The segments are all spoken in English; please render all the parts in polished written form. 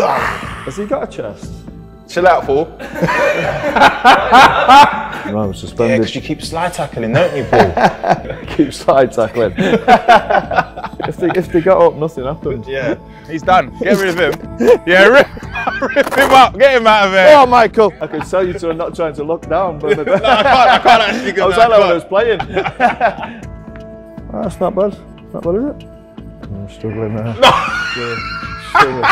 Has he got a chest? Chill out, fool. No, I'm suspended. Yeah, because you keep slide tackling, don't you, Paul? Keep slide tackling. if they got up, nothing happened. Yeah, he's done. Get rid of him. Yeah, rip him up. Get him out of here. Oh, Michael! I can tell you two are not trying to look down, but No, I can't actually. I was like that when I was playing. Oh, that's not bad. Not bad, is it? I'm struggling there. No. Struggling.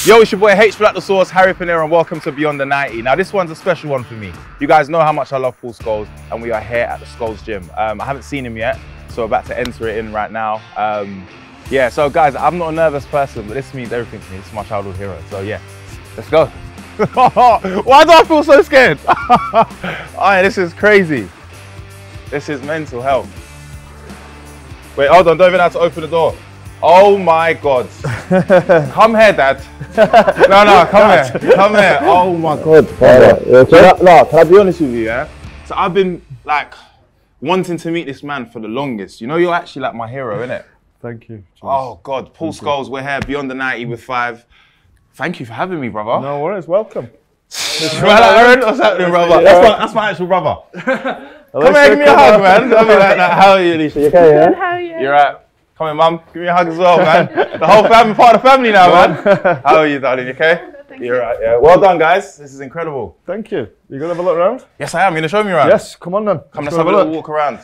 Yo, it's your boy H Black the Sauce, Harry Pinero, and welcome to Beyond the 90. Now, this one's a special one for me. You guys know how much I love Paul Scholes, and we are here at the Scholes gym. I haven't seen him yet, so we're about to enter it in right now. Yeah, so guys, I'm not a nervous person, but this means everything to me. This is my childhood hero, so yeah, let's go. Why do I feel so scared? Alright, this is crazy. This is mental health. Wait, hold on, don't even have to open the door. Oh my God. Come here, Dad. No, come here. Come here. Oh my God. Can I be honest with you, yeah? So I've been like wanting to meet this man for the longest. You know, you're actually like my hero, innit? Thank you. Geez. Oh God, Paul Scholes, we're here, Beyond the 90 with 5. Thank you for having me, brother. No worries, welcome. What's happening, brother? That's my actual brother. Come here, give me a hug, man. Tell me like that. How are you, Alicia? You okay, yeah? How are you? You're right. Come here, mum. Give me a hug as well, man. The whole family, part of the family now, man. How are you, darling? You okay? You're right, yeah. Well done, guys. This is incredible. Thank you. You gonna have a look around? Yes, I am. You gonna show me around? Yes, come on then. Come, let's have a little walk around.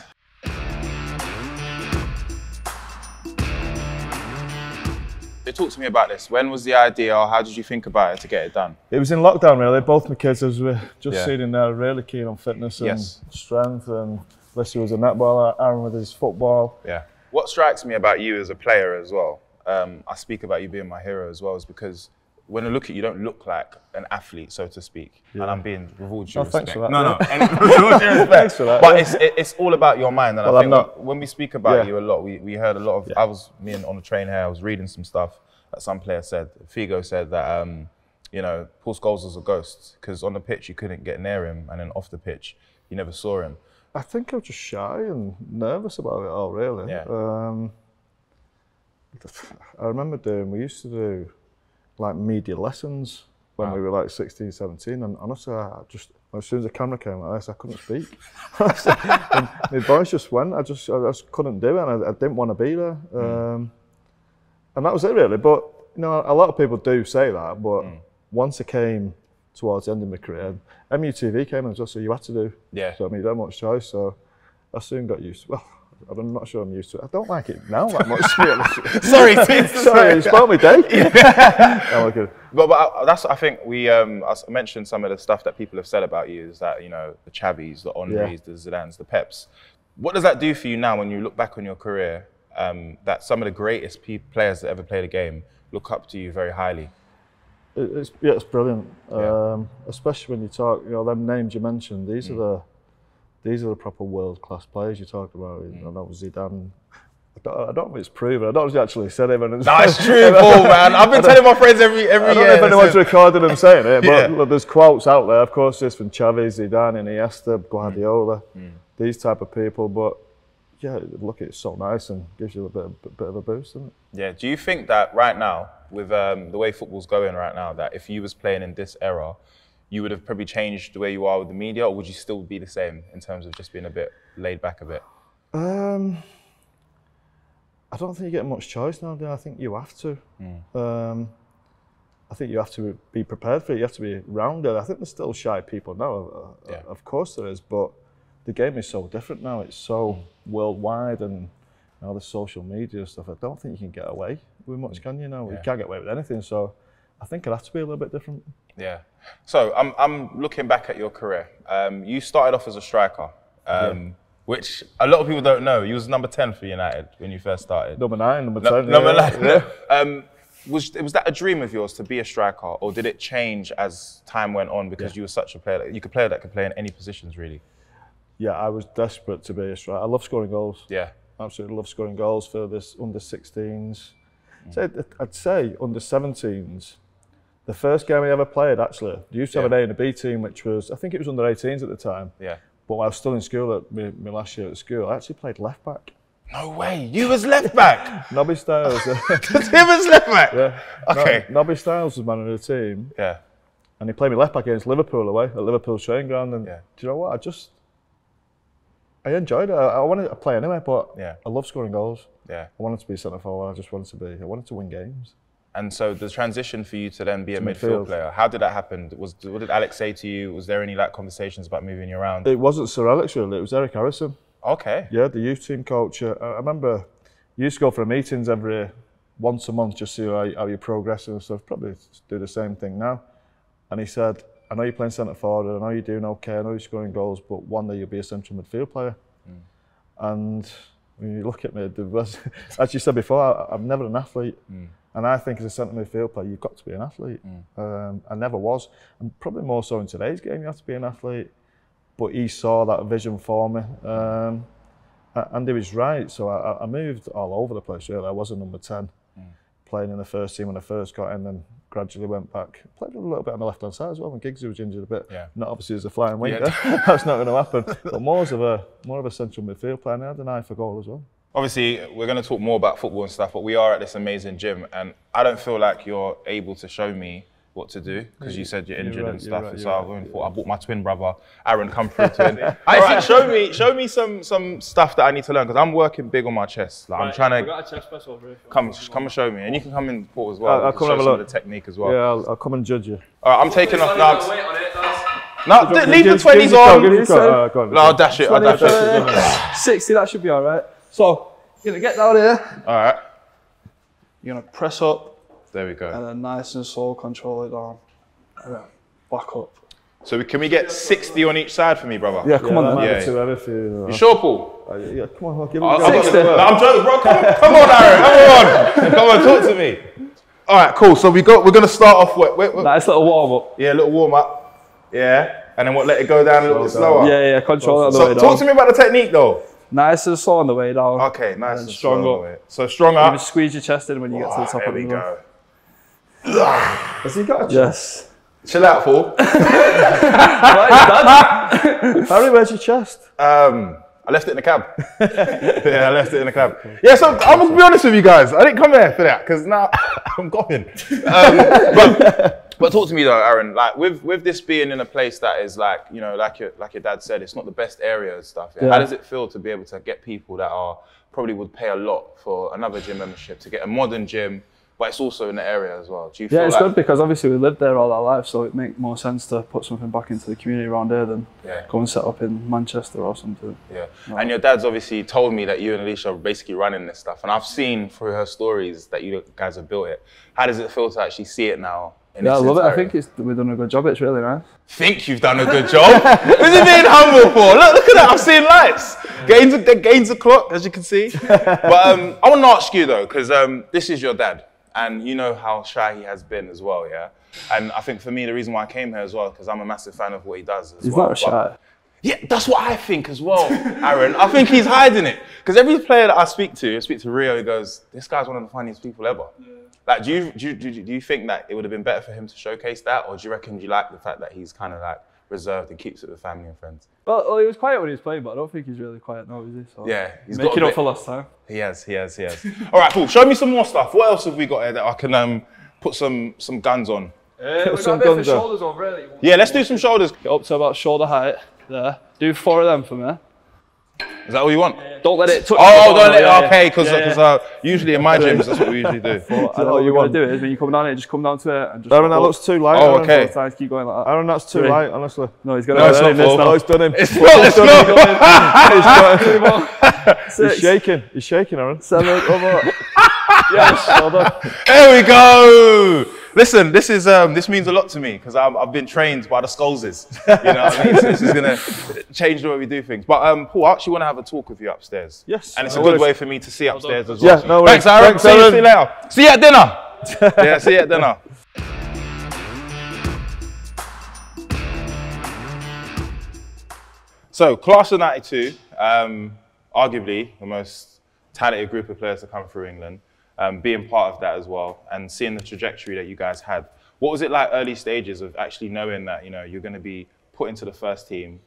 Talk to me about this. When was the idea, or how did you think about it to get it done? It was in lockdown, really. Both my kids, as we just seen in there, really keen on fitness and strength. And Leslie was a netballer, Aaron with his football. Yeah. What strikes me about you as a player as well, I speak about you being my hero as well, is because when I look at you, you don't look like an athlete, so to speak. Yeah. And I'm being with all due respect. Thanks for that. No. Thanks for that. But it's all about your mind. And I think when we speak about you a lot, we heard a lot of, I was on the train here, I was reading some stuff that some player said. Figo said that, you know, Paul Scholes was a ghost, because on the pitch you couldn't get near him, and then off the pitch you never saw him. I think I was just shy and nervous about it all, really. Yeah. I remember we used to do like media lessons when we were like 16, 17, and honestly, as soon as the camera came like this, I couldn't speak. And my voice just went. I just couldn't do it, and I didn't want to be there. And that was it, really. But you know, a lot of people do say that, but once it came towards the end of my career, MUTV came and just so you had to do. Yeah. So I mean, you don't have much choice. So I soon got used to. Well, I'm not sure I'm used to it. I don't like it now that much. Sorry, sorry, you spoiled my day. Oh, okay. But that's, I think I mentioned some of the stuff that people have said about you, is that, you know, the Xavis, the Henrys, the Zidanes, the Peps. What does that do for you now when you look back on your career, that some of the greatest players that ever played a game look up to you very highly? It's brilliant. Especially when you talk, you know, them names you mentioned. These are the proper world-class players you talk about. You know, that was Zidane. I don't know if it's proven. I don't know if he actually said it. No, it's true, Paul, man. I've been telling my friends every year. I don't know if anyone's recorded them saying it, but look, there's quotes out there. Of course, there's from Xavi, Zidane, Iniesta, Guardiola, these type of people. But yeah, look, it's so nice and gives you a bit of a boost, doesn't it? Yeah. Do you think that right now, with the way football's going right now, that if you was playing in this era, you would have probably changed the way you are with the media, or would you still be the same in terms of just being a bit laid back a bit? I don't think you get much choice now, do you? I think you have to. I think you have to be prepared for it. You have to be rounded. I think there's still shy people now. Of course there is, but the game is so different now. It's so worldwide, and all the social media stuff. I don't think you can get away with much, can you? Now you can't get away with anything. So I think it has to be a little bit different. Yeah. So I'm looking back at your career. You started off as a striker, which a lot of people don't know. You was number 10 for United when you first started. Number 9, number 10. Number 9. Yeah. Was that a dream of yours to be a striker, or did it change as time went on because you were such a player? You could play that could play in any positions, really. Yeah, I was desperate to be a striker. I love scoring goals. Yeah. Absolutely love scoring goals for this under 16s. So I'd say under 17s. The first game I ever played, actually, you used to have an A and a B team, which was, I think it was under 18s at the time. Yeah. But I was still in school at my last year at school. I actually played left back. No way. You was left back. Nobby Styles. Him as left back. Yeah. Okay. Nobby Styles was man of the team. Yeah. And he played me left back against Liverpool away at Liverpool's training ground. And Yeah. do you know what? I enjoyed it. I wanted to play anyway, but Yeah. I love scoring goals. Yeah. I wanted to be centre forward. I wanted to win games. And so the transition for you to then be a midfield midfield player, how did that happen? What did Alex say to you? Was there any like conversations about moving you around? It wasn't Sir Alex really. It was Eric Harrison. Okay. Yeah, the youth team coach. I remember you used to go for meetings once a month just to see how you're progressing and stuff. Probably do the same thing now. And he said, I know you're playing centre forward, I know you're doing okay, I know you're scoring goals, but one day you'll be a central midfield player. And when you look at me, as you said before, I'm never an athlete. And I think as a centre midfield player, you've got to be an athlete. I never was. And probably more so in today's game, you have to be an athlete. But he saw that vision for me. And he was right. So I moved all over the place, really. I was a number 10, playing in the first team when I first got in, and gradually went back. Played a little bit on the left-hand side as well when Giggsy was injured a bit. Yeah. Not obviously as a flying winger. Yeah. That's not going to happen. But more of a central midfield player. And I had an eye for goal as well. Obviously, we're going to talk more about football and stuff, but we are at this amazing gym, and I don't feel like you're able to show me what to do because you said you're injured and stuff. So I bought my twin brother, Aaron, come through to it. Show me some stuff that I need to learn because I'm working big on my chest. Like, I'm trying to. We've got a chest press over here. Come and show me, and you can come in Paul as well. I'll come show have a some look. of the technique as well. Yeah, I'll come and judge you. All right, I'm taking off now. No, leave the 20s on. Go on. No, I'll dash it. I'll dash it. 60, that should be all right. So, you're going to get down here. All right. You're going to press up. There we go. And then nice and slow, control it down. And then back up. So can we get 60 on each side for me, brother? Yeah, come on then. Yeah. Too heavy for you. You sure, Paul? Yeah, come on, I'll give it I'm 60. I'm joking, bro. Come on, Aaron. Come on, talk to me. All right, cool. So we're going to start off with Nice little warm up. yeah, a little warm up. Yeah. And then let it go down a little bit slower. Yeah, control it on the way So down. talk to me about the technique though. Nice and slow on the way down. Okay, nice and strong slow. up. So strong Even up. squeeze your chest in when you get to the top Here of the we go. go. Has he got a Yes. Chill out, Paul. Harry, where's your chest? I left it in the cab. Yeah, I left it in the cab. Yeah, so I'm going to be honest with you guys. I didn't come here for that because now I'm going. But talk to me though, Aaron. Like with this being in a place that is like, you know, like your dad said, it's not the best area and stuff. Yeah? Yeah. How does it feel to be able to get people that probably would pay a lot for another gym membership to get a modern gym, but it's also in the area as well? Do you feel Yeah, it's like, good because obviously we lived there all our life, so it makes more sense to put something back into the community around here than go and set up in Manchester or something. Yeah, and your dad's obviously told me that you and Alicia are basically running this stuff, and I've seen through her stories that you guys have built it. How does it feel to actually see it now? Yeah, I love it. I think we've done a good job. It's really nice. Think you've done a good job? Who's he being humble for? Look at that, I'm seeing lights. Gains the clock, as you can see. But I want to ask you though, because this is your dad, and you know how shy he has been as well, yeah? And I think for me, the reason why I came here as well, because I'm a massive fan of what he does as He's well. not shy. Yeah, that's what I think as well, Aaron. I think he's hiding it. Because every player that I speak to Rio, he goes, this guy's one of the funniest people ever. Yeah. Like, do you think that it would have been better for him to showcase that? Or do you reckon you like the fact that he's kind of like reserved and keeps it with family and friends? Well, he was quiet when he was playing, but I don't think he's really quiet now, is he? So Yeah, he's making up for last time. He has. All right, cool. Show me some more stuff. What else have we got here that I can put some guns on? We've got a bit for shoulders over really. Yeah, let's do some shoulders. Get up to about shoulder height there. Do 4 of them for me. Is that all you want? Don't let it touch. Oh, don't let it. Okay, because usually in my gyms that's what we usually do. I know what you want to do is when you come down here, just come down to it and just. Aaron, that looks too light. Oh, okay. Sometimes keep going like that. Aaron, that's too light, honestly. No, he's got No, it's not full. No, it's done him. It's not. He's shaking. He's shaking, Aaron. 7, over. Yes, well done. There we go. Listen, this means a lot to me because I've been trained by the Scholeses. You know what I mean? So this is going to change the way we do things. But Paul, I actually want to have a talk with you upstairs. Yes. And it's a good way for me to see upstairs as well. Yeah, no worries. Thanks, Aaron. Thanks, See you Aaron. later. See you at dinner. Yeah, see you at dinner. So, class of 92, arguably the most talented group of players to come through England. Being part of that as well and seeing the trajectory that you guys had. What was it like early stages of actually knowing that, you know, you're going to be put into the first team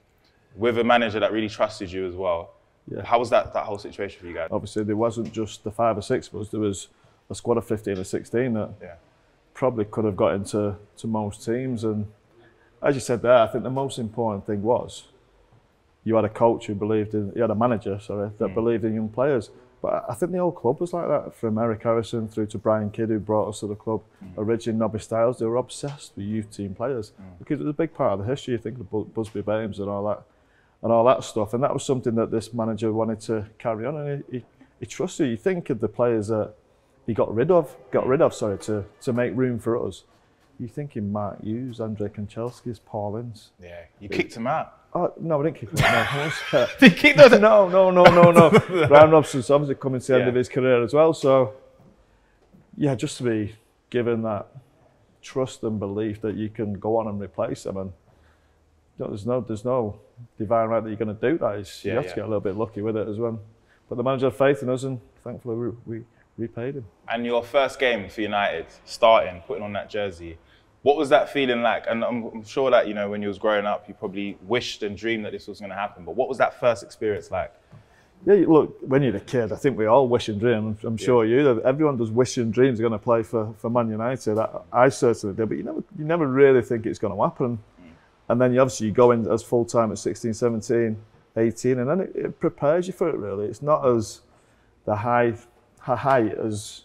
with a manager that really trusted you as well? Yeah. How was that whole situation for you guys? Obviously, there wasn't just the 5 or 6 of us. There was a squad of 15 or 16 that probably could have got into most teams. And as you said there, I think the most important thing was you had a coach who believed in, you had a manager, sorry, that believed in young players. But I think the whole club was like that, from Eric Harrison through to Brian Kidd, who brought us to the club. Originally, Nobby Stiles, they were obsessed with youth team players because it was a big part of the history. You think of the Busby Bames and all that stuff. And that was something that this manager wanted to carry on. And he trusted. You think of the players that he got rid of, to make room for us. You're thinking Mark Hughes, Andrei Kanchelskis, Paul Ince. Yeah, you kicked him out. Oh, no, I didn't kick him out. No. Did you kick those? No. Brian Robson's obviously coming to the end of his career as well. So, yeah, just to be given that trust and belief that you can go on and replace them. And there's no divine right that you're going to do that. You have to get a little bit lucky with it as well. But the manager had faith in us, and thankfully we repaid him. And your first game for United, starting, putting on that jersey, what was that feeling like? And I'm sure that, when you was growing up, you probably wished and dreamed that this was going to happen. But what was that first experience like? Yeah, look, when you're a kid, I think we all wish and dream. I'm sure everyone does wish and dreams are going to play for Man United. I certainly did, but you never really think it's going to happen. And then you go in as full time at 16, 17, 18, and then it prepares you for it really. It's not as the high as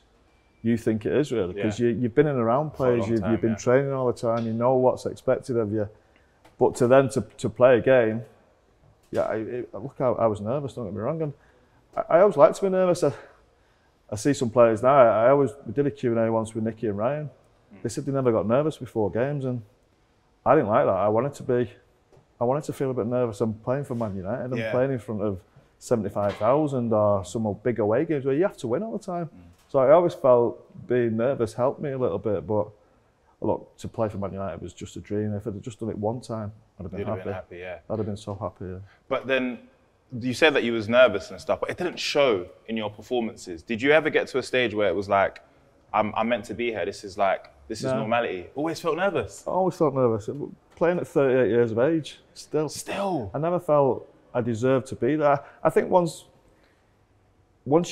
you think it is really, because you've been in and around players, you've been training all the time, you know what's expected of you. But to play a game, I was nervous, don't get me wrong. And I always like to be nervous. I see some players now, we did a Q&A once with Nicky and Ryan. They said they never got nervous before games, and I didn't like that. I wanted to feel a bit nervous. I'm playing for Man United, I'm playing in front of 75,000 or some big away games where you have to win all the time. So I always felt being nervous helped me a little bit, but look, to play for Man United was just a dream. If I'd have just done it one time, I'd have been happy. I'd have been so happy. Yeah. But then you said that you was nervous and stuff, but it didn't show in your performances. Did you ever get to a stage where it was like, I'm meant to be here, this is normality? Always felt nervous? I always felt nervous. Playing at 38 years of age, still. I never felt I deserved to be there. I think once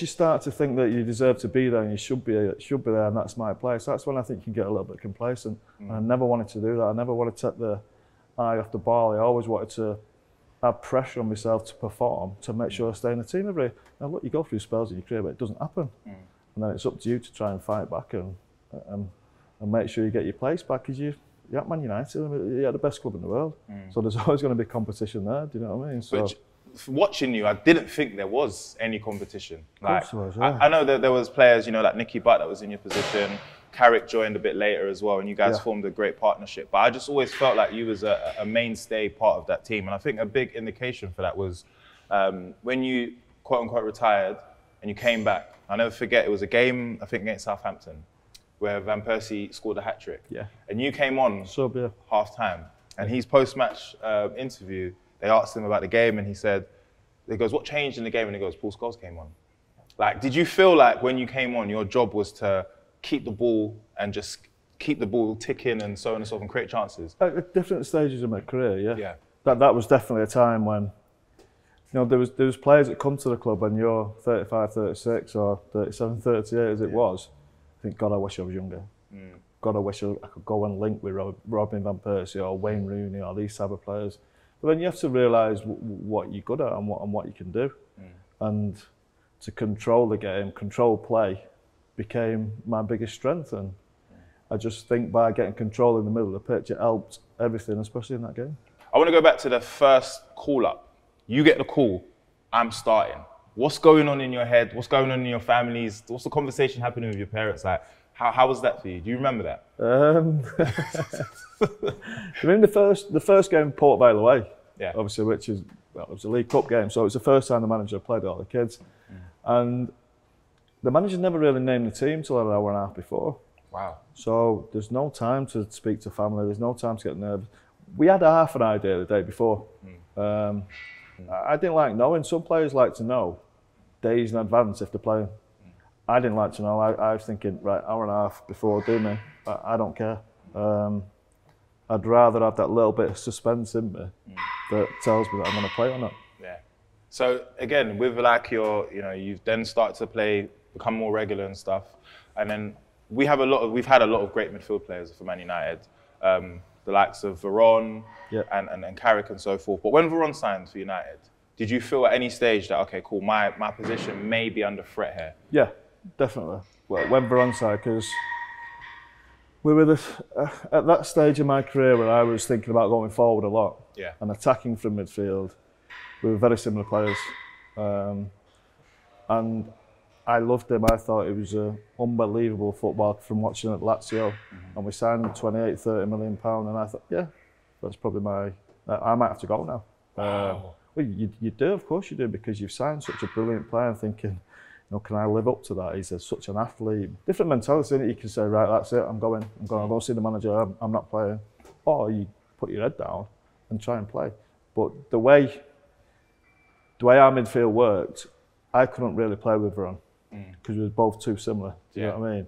you start to think that you deserve to be there and you should be there and that's my place, that's when I think you can get a little bit complacent. And I never wanted to do that. I never wanted to take the eye off the ball. I always wanted to have pressure on myself to perform, to make sure I stay in the team every day. Now look, you go through spells in your career, but it doesn't happen. And then it's up to you to try and fight back and make sure you get your place back, because you're at Man United, you're the best club in the world. So there's always going to be competition there, do you know what I mean? So, watching you, I didn't think there was any competition. Like, was, I know that there was players, like Nicky Butt that was in your position. Carrick joined a bit later as well, and you guys formed a great partnership. But I just always felt like you was a mainstay part of that team. And I think a big indication for that was when you, quote unquote, retired and you came back. I'll never forget, it was a game, I think, against Southampton, where Van Persie scored a hat-trick. Yeah. And you came on half-time. And his post-match interview, they asked him about the game, and he goes, what changed in the game? And he goes, Paul Scholes came on. Like, did you feel like when you came on, your job was to keep the ball and just keep the ball ticking and so on and so forth and create chances? At different stages of my career, yeah. That was definitely a time when, there was players that come to the club when you're 35, 36 or 37, 38 as it was. I think, God, I wish I was younger. God, I wish I could go and link with Robin Van Persie or Wayne Rooney or these type of players. But then you have to realise what you're good at and what you can do. And to control the game, control play, became my biggest strength. And I just think by getting control in the middle of the pitch, it helped everything, especially in that game. I want to go back to the first call-up. You get the call, I'm starting. What's going on in your head? What's going on in your families? What's the conversation happening with your parents like? How was that for you? Do you remember that? I mean, the first game, Port Vale away, obviously, which is, it was a League Cup game, so it was the first time the manager played all the kids. And the manager never really named the team till an hour and a half before. Wow. So there's no time to speak to family, there's no time to get nervous. We had half an idea the day before. I didn't like knowing. Some players like to know days in advance if they're playing. I didn't like to know. I was thinking, right, hour and a half before, do me. I don't care. I'd rather have that little bit of suspense in me that tells me that I'm going to play or not. Yeah. So again, with like you've then started to play, become more regular and stuff, and then we've had a lot of great midfield players for Man United, the likes of Veron and Carrick and so forth. But when Veron signed for United, did you feel at any stage that, okay, cool, my position may be under threat here? Yeah, definitely. Well, when Veron signed, because we were at that stage of my career where I was thinking about going forward a lot and attacking from midfield. We were very similar players, and I loved him. I thought he was an unbelievable footballer from watching at Lazio, and we signed him £28-30 million, and I thought, yeah, that's probably I might have to go now. Wow. Well, you do, of course you do, because you've signed such a brilliant player, and thinking, can I live up to that? He's such an athlete. Different mentality, isn't it? You can say, right, that's it, I'm going to go see the manager, I'm not playing. Or you put your head down and try and play. But the way our midfield worked, I couldn't really play with Veron because we were both too similar. Do you know what I mean?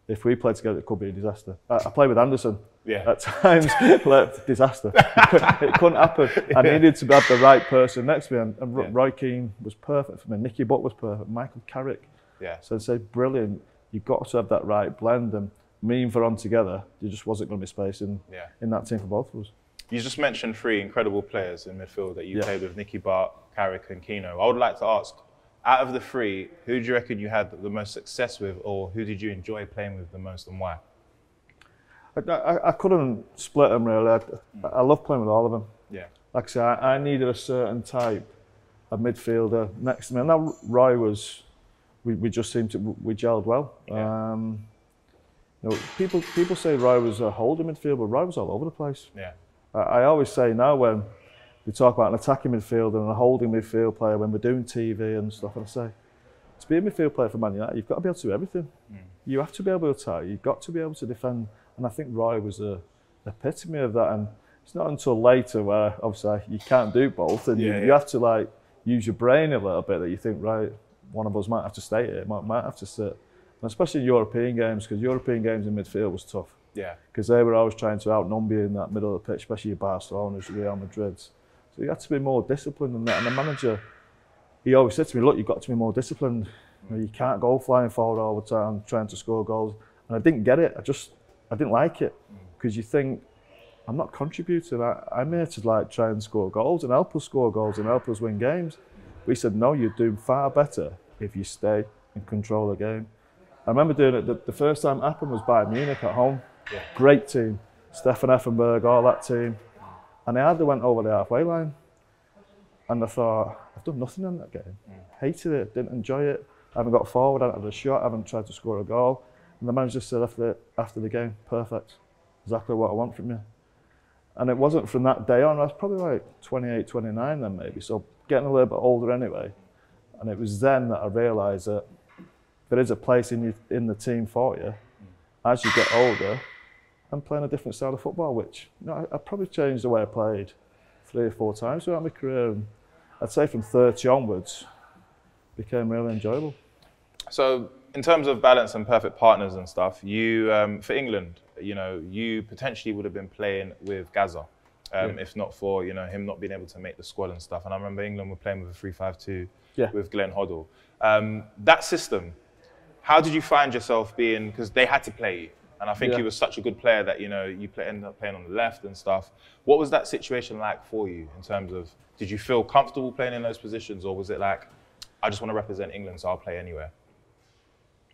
If we played together, it could be a disaster. I played with Anderson at times, disaster. It couldn't happen. I needed to have the right person next to me, and Roy Keane was perfect for me. Nicky Butt was perfect. Michael Carrick. So I'd say brilliant. You've got to have that right blend, and me and Veron together, there just wasn't going to be space in that team for both of us. You just mentioned three incredible players in midfield that you played with, Nicky Butt, Carrick and Keno. I would like to ask, out of the three, who do you reckon you had the most success with, or who did you enjoy playing with the most, and why? I couldn't split them really. I love playing with all of them. Like I say, I needed a certain type of midfielder next to me. And now Roy was, we just seemed to, we gelled well. People say Roy was a holding midfielder, but Roy was all over the place. I always say now when we talk about an attacking midfielder and a holding midfield player when we're doing TV and stuff, and I say, to be a midfield player for Man United, you've got to be able to do everything. You have to be able to attack, you've got to be able to defend, and I think Roy was the epitome of that. And it's not until later where obviously you can't do both, and you have to like use your brain a little bit, that you think, right, one of us might have to stay here, might have to sit. And especially in European games, because European games in midfield was tough. Because they were always trying to outnumber you in that middle of the pitch, especially your Barcelona's, your Real Madrid's. So you had to be more disciplined than that. And the manager, he always said to me, look, you've got to be more disciplined. You can't go flying forward all the time, trying to score goals. And I didn't get it. I didn't like it. Because you think, I'm not contributing. I'm here to like try and score goals and help us score goals and help us win games. We said, no, you're doing far better if you stay and control the game. I remember doing it, the first time it happened was Bayern Munich at home. Great team, Stefan Effenberg, all that team. And I hardly went over the halfway line. And I thought, I've done nothing in that game. Hated it, didn't enjoy it. I haven't got forward, I haven't had a shot, I haven't tried to score a goal. And the manager said after the game, perfect, exactly what I want from you. And it wasn't from that day on, I was probably like 28, 29 then maybe, so getting a little bit older anyway. And it was then that I realised that there is a place in the team for you as you get older, and playing a different style of football, which I probably changed the way I played 3 or 4 times throughout my career. And I'd say from 30 onwards, became really enjoyable. So in terms of balance and perfect partners and stuff, you for England, you potentially would have been playing with Gaza, if not for him not being able to make the squad and stuff. And I remember England were playing with a 3-5-2 with Glenn Hoddle. That system, how did you find yourself being, because they had to play you, and I think you were such a good player that you ended up playing on the left and stuff. What was that situation like for you in terms of, did you feel comfortable playing in those positions, or was it like, I just want to represent England, so I'll play anywhere?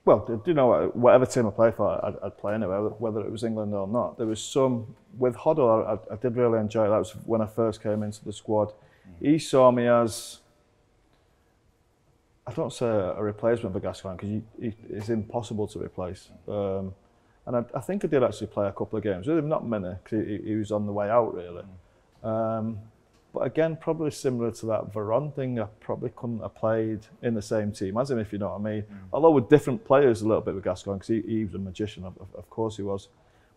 Well, whatever team I played for, I'd play anywhere, whether it was England or not. There was some, with Hoddle, I did really enjoy it. That was when I first came into the squad. He saw me as, I don't say a replacement for Gascoigne, because he's impossible to replace. And I think I did actually play a couple of games with him, not many, because he was on the way out really. But again, probably similar to that Veron thing, I probably couldn't have played in the same team as him, if you know what I mean. Although with different players a little bit with Gascoigne, because he was a magician, of course he was.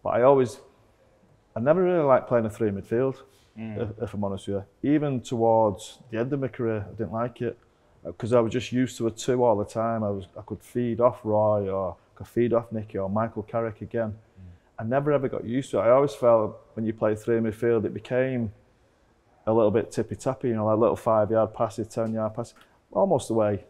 But I never really liked playing a 3 midfield, if I'm honest with you. Even towards the end of my career, I didn't like it, because I was just used to a 2 all the time. I could feed off Roy, or I could feed off Nicky, or Michael Carrick again. I never ever got used to it. I always felt when you play 3 midfield, it became a little bit tippy-tappy, you know, like little 5-yard passes, 10-yard passes, almost the way,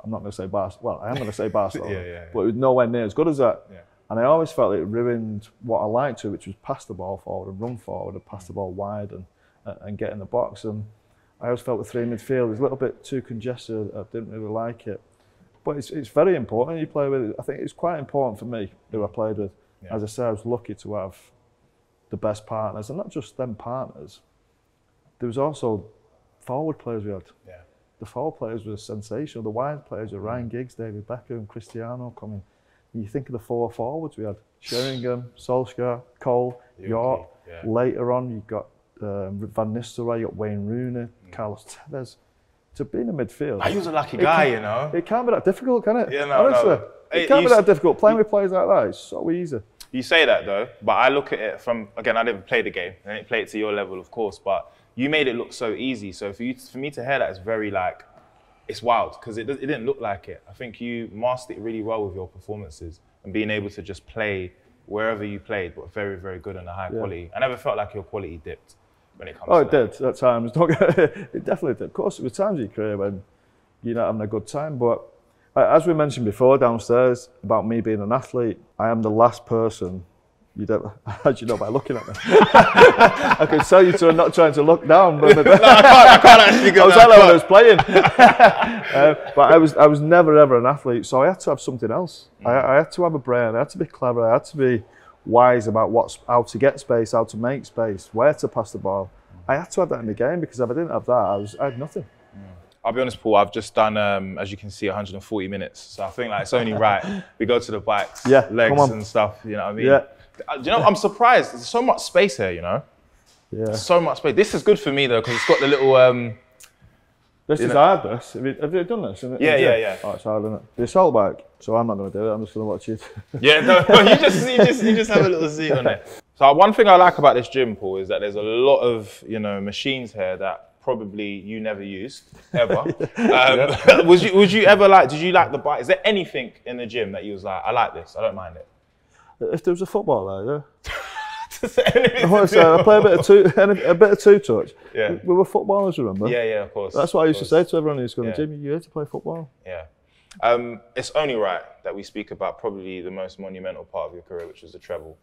I'm not going to say Barcelona, well, I am going to say Barcelona, but it was nowhere near as good as that. Yeah. And I always felt it ruined what I liked to, which was pass the ball forward and run forward and pass the ball wide and get in the box. And I always felt the three midfield was a little bit too congested. I didn't really like it. But it's very important you play with it. I think it's quite important for me who I played with. Yeah. As I said, I was lucky to have the best partners, and not just them partners. There was also forward players we had. Yeah. The forward players were sensational. The wide players were Ryan Giggs, David Beckham, Cristiano coming. You think of the 4 forwards we had: Sheringham, Solskjaer, Cole, York. Yeah. Later on, you've got Van Nistelrooy, you got Wayne Rooney, Carlos Tevez. To be in the midfield, he was a lucky guy, you know. It can't be that difficult, can it? Yeah, no, honestly, no. It can't be that difficult. Playing with players like that is so easy. You say that though, but I look at it from, again, I didn't play the game. I didn't play it to your level, of course, but you made it look so easy. So for me to hear that is very like, it's wild, because it didn't look like it. I think you mastered it really well with your performances and being able to just play wherever you played, but very, very good and a high quality. I never felt like your quality dipped when it comes to it did at times. It definitely did. Of course, there were times in your career when you're not having a good time, but as we mentioned before downstairs about me being an athlete, I am the last person you'd ever, as you know by looking at me. I could tell you to not trying to look down. But no, I can't actually go. I was like that when I was playing. But I was never ever an athlete, so I had to have something else. I had to have a brain. I had to be clever. I had to be wise about how to get space, how to make space, where to pass the ball. I had to have that in the game, because if I didn't have that, I had nothing. I'll be honest, Paul, I've just done, as you can see, 140 minutes. So I think like it's only right. We go to the bikes, legs and stuff, you know what I mean? Yeah. Do you know, I'm surprised. There's so much space here, you know? Yeah. So much space. This is good for me though, because it's got the little... This is hard, this. Have you done this? Yeah. Oh, it's hard, isn't it? The assault bike, so I'm not going to do it. I'm just going to watch it. Yeah, no, you just have a little seat on it. So one thing I like about this gym, Paul, is that there's a lot of, you know, machines here that probably you never used, ever. Would you ever like, did you like the bike? Is there anything in the gym that you was like, I like this, I don't mind it? If there was a football there, yeah. I play a bit of two-touch. Yeah. We were footballers, remember? Yeah, of course. That's what I used to say to everyone who's going to the gym. You're here to play football. Yeah. It's only right that we speak about probably the most monumental part of your career, which was the treble.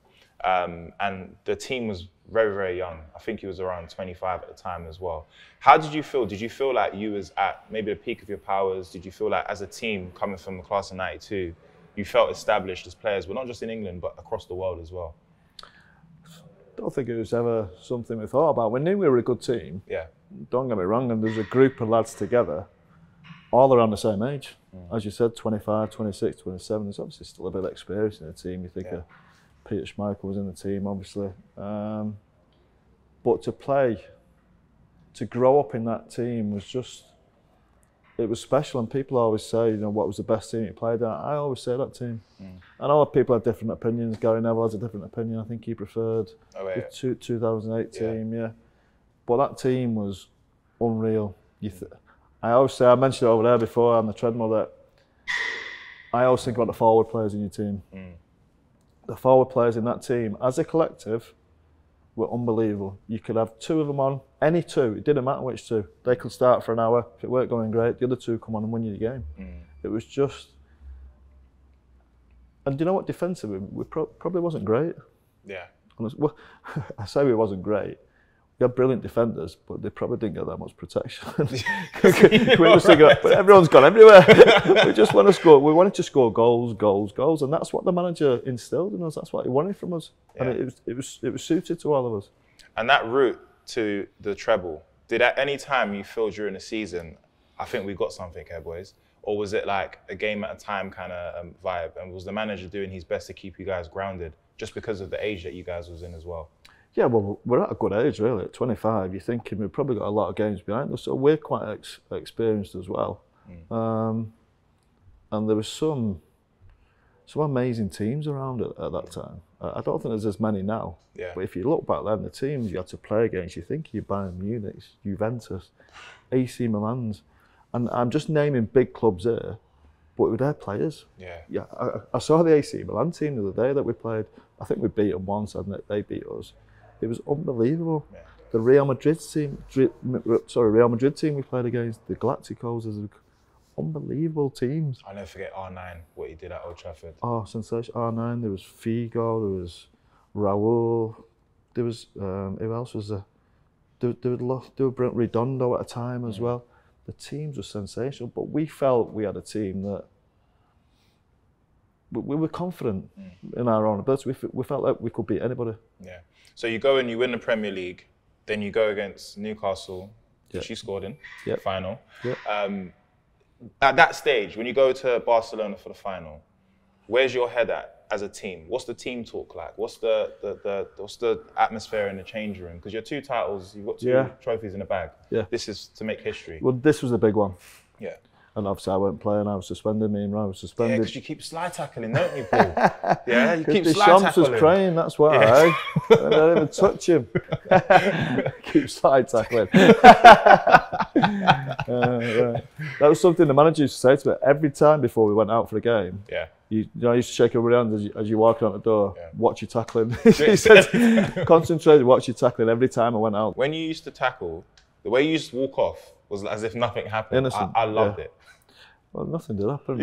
And the team was very, very young. I think he was around 25 at the time as well. How did you feel? Did you feel like you was at maybe the peak of your powers? Did you feel like as a team coming from the class of 92, you felt established as players, but not just in England, but across the world as well? I don't think it was ever something we thought about. We knew we were a good team. Yeah. Don't get me wrong, and there was a group of lads together, all around the same age. As you said, 25, 26, 27. There's obviously still a bit of experience in the team. You think of Peter Schmeichel was in the team, obviously. But to grow up in that team was just, it was special. And people always say, you know, what was the best team you played at? I always say that team. I know people have different opinions. Gary Neville has a different opinion. I think he preferred the 2008 team, yeah. But that team was unreal. I always say, I mentioned it over there before on the treadmill, that I always think about the forward players in your team. The forward players in that team, as a collective, were unbelievable. You could have two of them on, any two, it didn't matter which two. They could start for an hour. If it weren't going great, the other two come on and win you the game. It was just... And do you know what, defensively, we probably wasn't great. Yeah. Well, I say we wasn't great. We had brilliant defenders, but they probably didn't get that much protection. But everyone's gone everywhere. We just want to score. We wanted to score goals, and that's what the manager instilled in us. That's what he wanted from us, and it was suited to all of us. And that route to the treble, did at any time you feel during the season, I think we got something here, boys? Or was it like a game at a time kind of vibe? And was the manager doing his best to keep you guys grounded, just because of the age that you guys was in as well? Yeah, well, we're at a good age, really. At 25, you're thinking we've probably got a lot of games behind us, so we're quite experienced as well. And there was some amazing teams around at that time. I don't think there's as many now. Yeah. But if you look back then, the teams you had to play against, you think you're Bayern Munich, Juventus, AC Milan's, and I'm just naming big clubs here, but we were their players. Yeah. I saw the AC Milan team the other day that we played. I think we beat them once, and they beat us. It was unbelievable. Yeah. the Real Madrid team, Real Madrid team we played against, the Galacticos, is unbelievable teams. I'll never forget R9, what he did at Old Trafford. Oh, sensation! R9. There was Figo. There was Raul. There was who else was there? There were Brent Redondo at a time as well. The teams were sensational, but we felt we had a team that we were confident in our own ability. We felt like we could beat anybody. Yeah. So you go and you win the Premier League, then you go against Newcastle, which you scored in the final. Yeah. At that stage, when you go to Barcelona for the final, where's your head at as a team? What's the team talk like? What's the atmosphere in the change room? Because you're 2 titles, you've got 2 trophies in the bag. Yeah. This is to make history. Well, this was a big one. Yeah. And obviously I weren't playing, I was suspended, me and Ryan was suspended. Yeah, because you keep slide tackling, don't you, Paul? Yeah, you keep slide tackling. tackling. Was crying, that's why. I don't even touch him. Keep slide tackling. That was something the manager used to say to me every time before we went out for a game. Yeah. You know, I used to shake everybody hand as you walk out the door, watch your tackling. He said, concentrate, watch your tackling every time I went out. When you used to tackle, the way you used to walk off was as if nothing happened. Innocent. I loved it. Well, nothing did happen.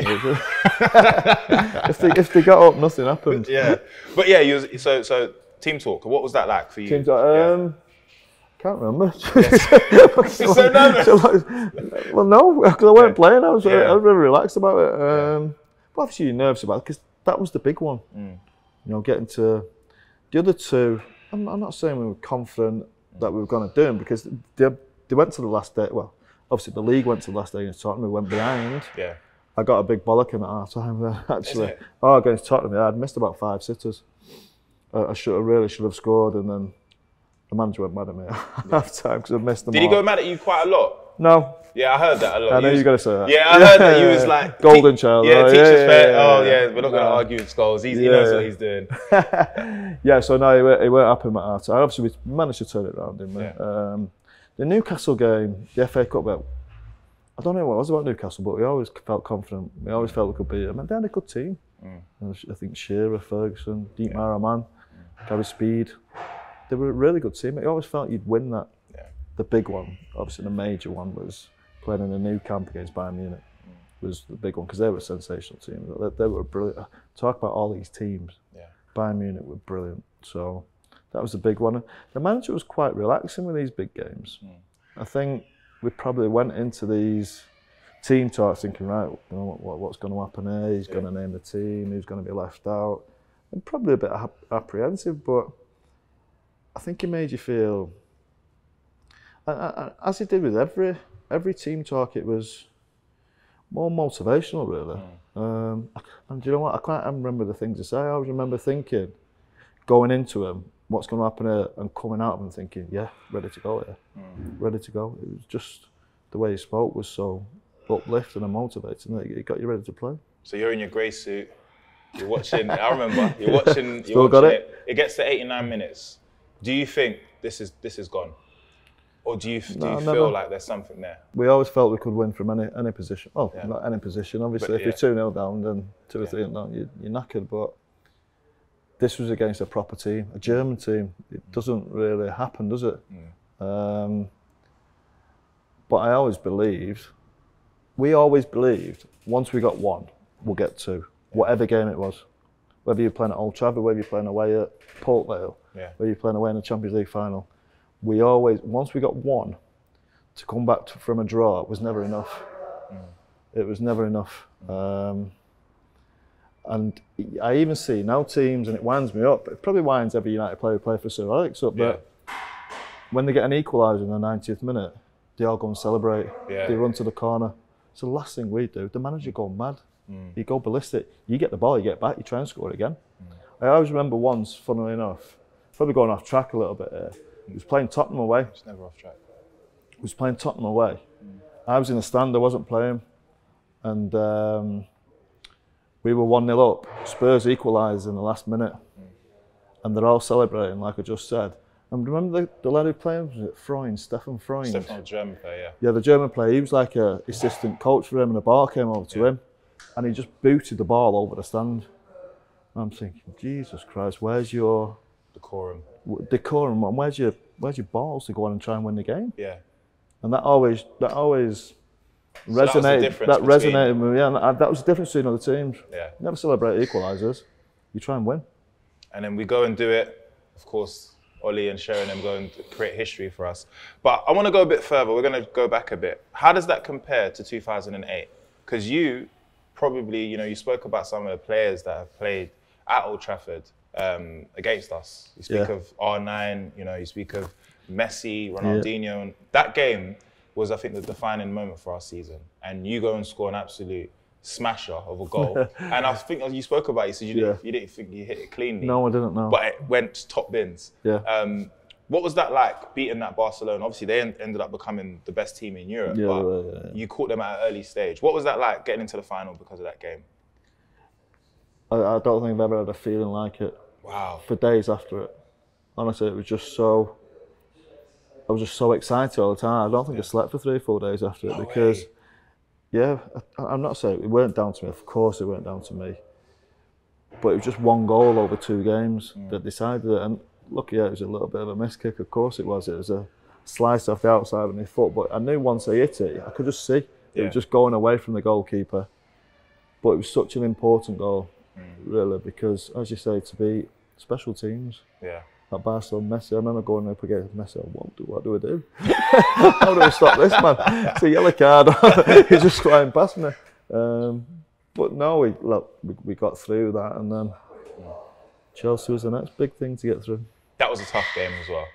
If they got up, nothing happened. Yeah, but yeah, so team talk. What was that like for you? Team talk. Can't remember. So nervous. Well, no, because I weren't playing. I was really relaxed about it. But obviously, you're nervous about it because that was the big one. You know, getting to the other 2. I'm not saying we were confident that we were going to do them because they went to the last day. Well, obviously the league went to the last day against Tottenham. We went behind. Yeah. I got a big bollocking at half time there, actually. Oh, against Tottenham, I'd missed about 5 sitters. I really should have scored, and then the manager went mad at me at half time because I missed them. Did he go mad at you quite a lot? No. Yeah, I heard that a lot. I know you're going to say that. Yeah, I heard that you was like... Golden child. Yeah, teacher's pet. Oh, yeah, we're not going to argue with Scholes. He knows what he's doing. Yeah, so no, he weren't happy at half time. Obviously, we managed to turn it around, didn't we? Yeah. The Newcastle game, the FA Cup, well, I don't know what it was about Newcastle, but we always felt confident. We always felt we could beat them. And they had a good team. I think Shearer, Ferguson, Deep Maraman, Gary Speed. They were a really good team. You always felt you'd win that. The big one, obviously the major one, was playing in a new camp against Bayern Munich. Was the big one because they were a sensational team. They were brilliant. Talk about all these teams. Bayern Munich were brilliant. So that was the big one. The manager was quite relaxing with these big games. I think we probably went into these team talks thinking, right, you know, what's going to happen here? He's going to name the team. Who's going to be left out? And probably a bit apprehensive, but I think he made you feel. As he did with every team talk, it was more motivational, really. And do you know what? I can't remember the things to say. I always remember thinking, going into him, what's going to happen here, and coming out of him thinking, yeah, ready to go here, ready to go. It was just the way he spoke was so uplifting and motivating that it got you ready to play. So you're in your grey suit, you're watching. I remember you're watching. Still got it. It gets to 89 minutes. Do you think this is gone? Or do you feel like there's something there? We always felt we could win from any position. Well, not any position. Obviously, but, if you're 2-0 down, then 2 or 3 down, you're knackered. But this was against a proper team, a German team. It doesn't really happen, does it? But I always believed, once we got 1, we'll get 2. Whatever game it was. Whether you're playing at Old Trafford, whether you're playing away at Port Vale, whether you're playing away in the Champions League final. We always, once we got 1, to come back from a draw, it was never enough. It was never enough. And I even see now teams, and it winds me up, it probably winds every United player who play for Sir Alex up, but when they get an equaliser in the 90th minute, they all go and celebrate. They run to the corner. It's the last thing we do. The manager go mad. You go ballistic. You get the ball, you get back, you try and score it again. I always remember once, funnily enough, probably going off track a little bit here, he was playing Tottenham away. It's never off track. He was playing Tottenham away. I was in the stand, I wasn't playing. And we were 1-0 up. Spurs equalised in the last minute. And they're all celebrating, like I just said. And remember the lad who played, was it Freund, Stefan Freund? Stefan, the German player, Yeah, the German player. He was like an assistant coach for him, and the ball came over to him. And he just booted the ball over the stand. And I'm thinking, Jesus Christ, where's your Decorum. Decorum, and where's your balls to go on and try and win the game? Yeah. And that always resonated. That resonated with me. Yeah, and that was the difference between other teams. Yeah. Never celebrate equalisers. You try and win. And then we go and do it. Of course, Ollie and Sharon them go and create history for us. But I want to go a bit further. We're going to go back a bit. How does that compare to 2008? Because you probably, you know, you spoke about some of the players that have played at Old Trafford against us. You speak of R9, you know, you speak of Messi, Ronaldinho. And that game was, I think, the defining moment for our season. And you go and score an absolute smasher of a goal. And I think you spoke about it, you said you didn't think you hit it cleanly. No, I didn't know. But it went top bins. Yeah. What was that like, beating that Barcelona? Obviously, they ended up becoming the best team in Europe, but you caught them at an early stage. What was that like, getting into the final because of that game? I don't think I've ever had a feeling like it. Wow. For days after it. Honestly, it was just so... I was just so excited all the time. I don't think I slept for 3 or 4 days after it because... Yeah, I'm not saying it weren't down to me. Of course it weren't down to me. But it was just one goal over 2 games that decided it. And look, yeah, it was a little bit of a miss kick. Of course it was. It was a slice off the outside of my foot. But I knew once I hit it, I could just see it was just going away from the goalkeeper. But it was such an important goal, really, because as you say, to beat special teams. Yeah. At Barcelona, Messi, I remember going up against Messi. What do I do? How do I stop this man? It's a yellow card. He's just flying past me. But no, we got through that, and then Chelsea was the next big thing to get through. That was a tough game as well.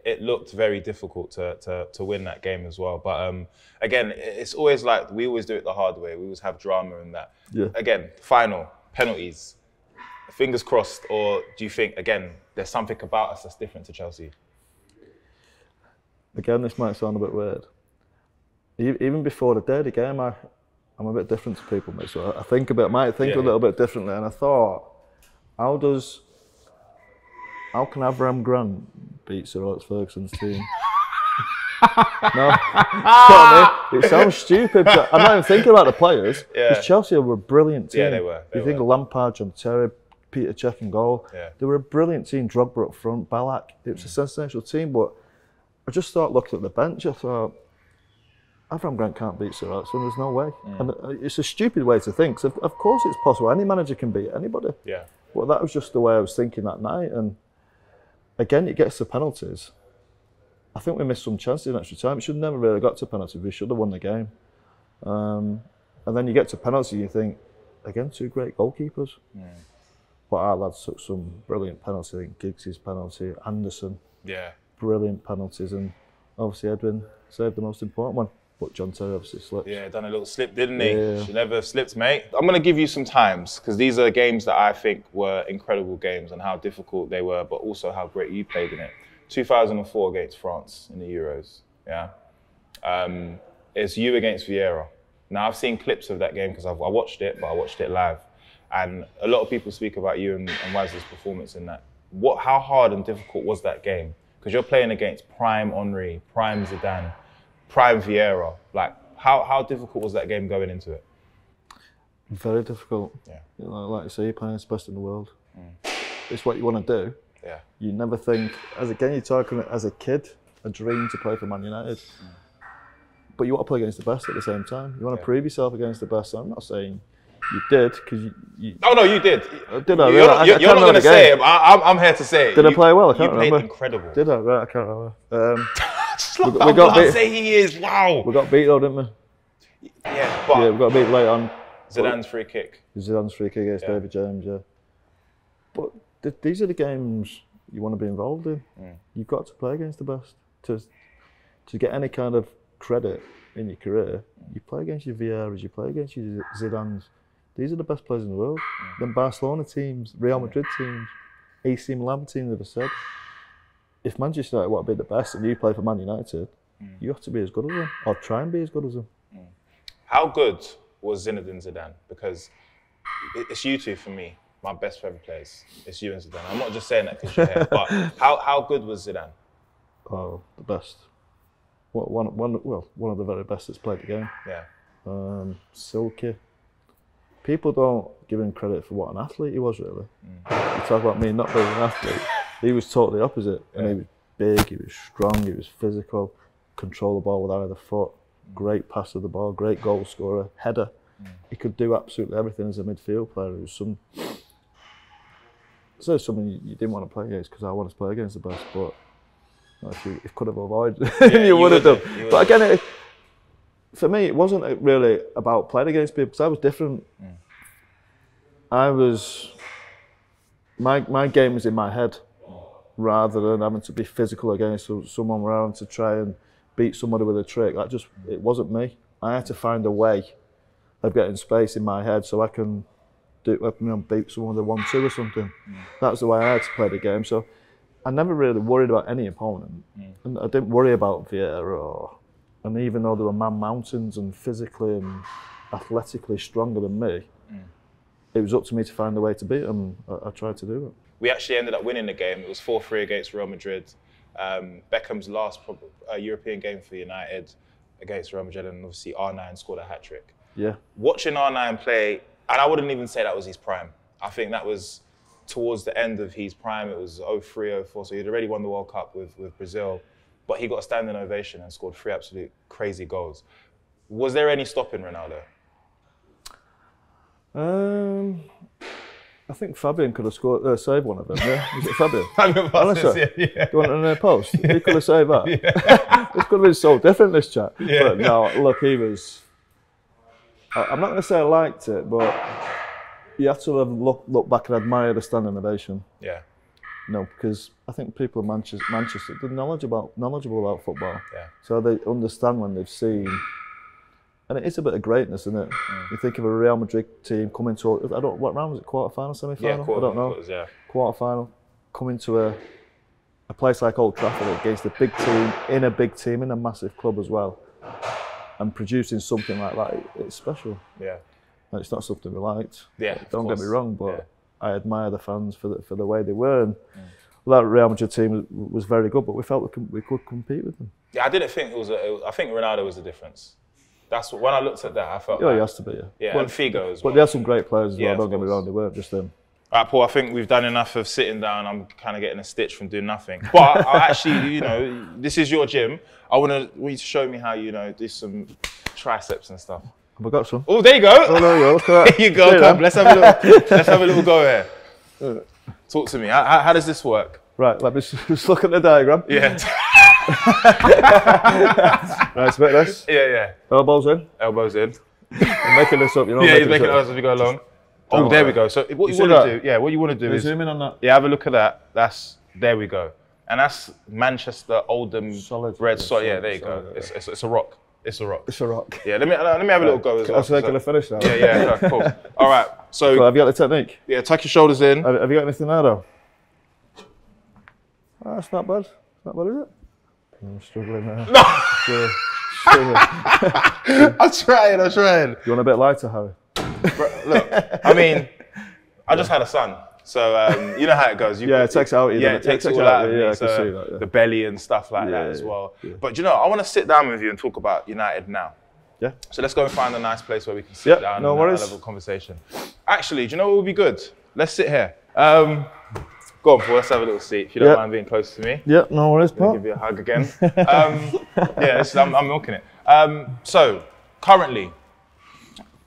It looked very difficult to win that game as well. But again, it's always like we always do it the hard way. We always have drama in that. Yeah. Again, final penalties. Fingers crossed, or do you think, again, there's something about us that's different to Chelsea? Again, this might sound a bit weird. Even before the day of the game, I'm a bit different to people, mate. So I might think a little bit differently. And I thought, how can Avram Grant beat Sir Alex Ferguson's team? No, it sounds stupid. But I'm not even thinking about the players. Because Chelsea were a brilliant team. Yeah, they were. You think of Lampard, John Terry, Peter Cech in goal. Yeah. They were a brilliant team. Drogba up front, Ballack. It was a sensational team. But I just started looking at the bench. I thought, Avram Grant can't beat Sir Alex, and there's no way. And it's a stupid way to think. So of course it's possible. Any manager can beat anybody. Yeah. But that was just the way I was thinking that night. And again, it gets to penalties. I think we missed some chances in extra time. It should have never really got to penalties. We should have won the game. And then you get to penalties and you think, again, 2 great goalkeepers. Yeah. But our lads took some brilliant penalties. I think Giggs' penalty, Anderson. Yeah. Brilliant penalties. And obviously Edwin saved the most important one. But John Terry obviously slipped. Yeah, done a little slip, didn't he? Yeah. Should never have slipped, mate. I'm going to give you some times, because these are games that I think were incredible games and how difficult they were, but also how great you played in it. 2004 against France in the Euros, yeah? It's you against Vieira. Now, I've seen clips of that game because I watched it, but I watched it live. And a lot of people speak about you and Wesley's performance in that. How hard and difficult was that game? Because you're playing against prime Henry, prime Zidane, prime Vieira. Like, how difficult was that game going into it? Very difficult. Yeah. Like you say, you're playing the best in the world. It's what you want to do. Yeah. You never think, you're talking as a kid, a dream to play for Man United. But you want to play against the best at the same time. You want to prove yourself against the best. I'm not saying you did, because you... Oh, no, you did. Did I? You're not going to say it. I'm here to say it. Did I play well? I can't remember. You played incredible. Did I? Right, I can't remember. We got beat. Say he is, wow. We got beat though, didn't we? Yeah, but... Yeah, we got beat late on. Zidane's free kick. Zidane's free kick against David James, yeah. But these are the games you want to be involved in. You've got to play against the best. To get any kind of credit in your career, you play against your Vieiras, you play against your Zidanes. These are the best players in the world. Then Barcelona teams, Real Madrid teams, AC Milan teams have said, if Manchester United want to be the best and you play for Man United, you have to be as good as them, or try and be as good as them. How good was Zinedine Zidane? Because it's you two for me. My best favourite players. It's you and Zidane. I'm not just saying that because you're here, but how good was Zidane? Oh, the best. One of the very best that's played the game. Yeah. Silky. People don't give him credit for what an athlete he was, really. You talk about me not being an athlete. He was totally opposite, and he was big, he was strong, he was physical, control the ball with either foot, great pass of the ball, great goal scorer, header. He could do absolutely everything as a midfield player. It was something you didn't want to play against, because I wanted to play against the best, but if you could have avoided, you would have done. But again, for me, it wasn't really about playing against people, because I was different. My game was in my head, rather than having to be physical against someone, or having to try and beat somebody with a trick. It wasn't me. I had to find a way of getting space in my head so I can beat someone with a 1-2 or something. That's the way I had to play the game. So I never really worried about any opponent, and I didn't worry about Vieira. And even though they were man mountains and physically and athletically stronger than me, it was up to me to find a way to beat them. I tried to do it. We actually ended up winning the game. It was 4-3 against Real Madrid. Beckham's last European game for United against Real Madrid, and obviously R9 scored a hat-trick. Yeah. Watching R9 play, and I wouldn't even say that was his prime. I think that was towards the end of his prime. It was 03, 04, so he'd already won the World Cup with Brazil, but he got a standing ovation and scored 3 absolute crazy goals. Was there any stopping Ronaldo? I think Fabian could have saved one of them. Yeah, was it Fabian? Honestly, yeah. Do you want an post? He could have saved that. Yeah. This could have been so different, this chat. Yeah. But no, look, he was. I'm not going to say I liked it, but you have to look back and admire the standing ovation. Yeah. No, because I think people in Manchester they're knowledgeable about football. Yeah. So they understand when they've seen. And it is a bit of greatness, isn't it? You think of a Real Madrid team coming to, what round was it, quarter-final, semi-final? Yeah, I don't know. Yeah. Quarter-final, coming to a place like Old Trafford against a big team, in a massive club as well, and producing something like that, it's special. Yeah. And it's not something we liked. Yeah. Don't get me wrong, but I admire the fans for the way they were. And that Real Madrid team was very good, but we felt we could compete with them. Yeah, I didn't think I think Ronaldo was the difference. That's when I looked at that, I felt. Yeah, he has to be. Yeah, and Figo as well. But they had some great players as well. Don't get me wrong, they weren't just them. All right, Paul. I think we've done enough of sitting down. I'm kind of getting a stitch from doing nothing. But I actually, this is your gym. I want you to show me how do some triceps and stuff. Have I got some? Oh, there you go. Oh, there you go. Look at that. Here you go. Come, let's have a little go here. Talk to me. How does this work? Right, let me just look at the diagram. Yeah. Right, it's a bit of this. Yeah. Elbows in. Elbows in. I'm making this up, Yeah, he's making it up as we go along. Oh, there we go. So what you want to do? Yeah, what you want to do is zoom in on that. Yeah, have a look at that. There we go. And that's Manchester Oldham red solid. Yeah, there you go. It's a rock. It's a rock. It's a rock. Yeah, let me have a little go as well. So they're going to finish now. Yeah, cool. All right. So cool. Have you got the technique? Yeah, tuck your shoulders in. Have you got anything there though? Oh, that's not bad. Not bad, is it? I'm struggling there. No! Struggling. I'm trying. You want a bit lighter, Harry? Look, I mean, I just had a son, so you know how it goes. It takes out. It takes all out of me. I can see that. Yeah. The belly and stuff like that as well. Yeah. But I want to sit down with you and talk about United now. Yeah. So let's go and find a nice place where we can sit down and have a level conversation. Actually, do you know what would be good? Let's sit here. Go on, Paul, let's have a little seat, if you don't mind being close to me. Yeah, no worries, Paul. Give you a hug again. I'm milking it. So, currently,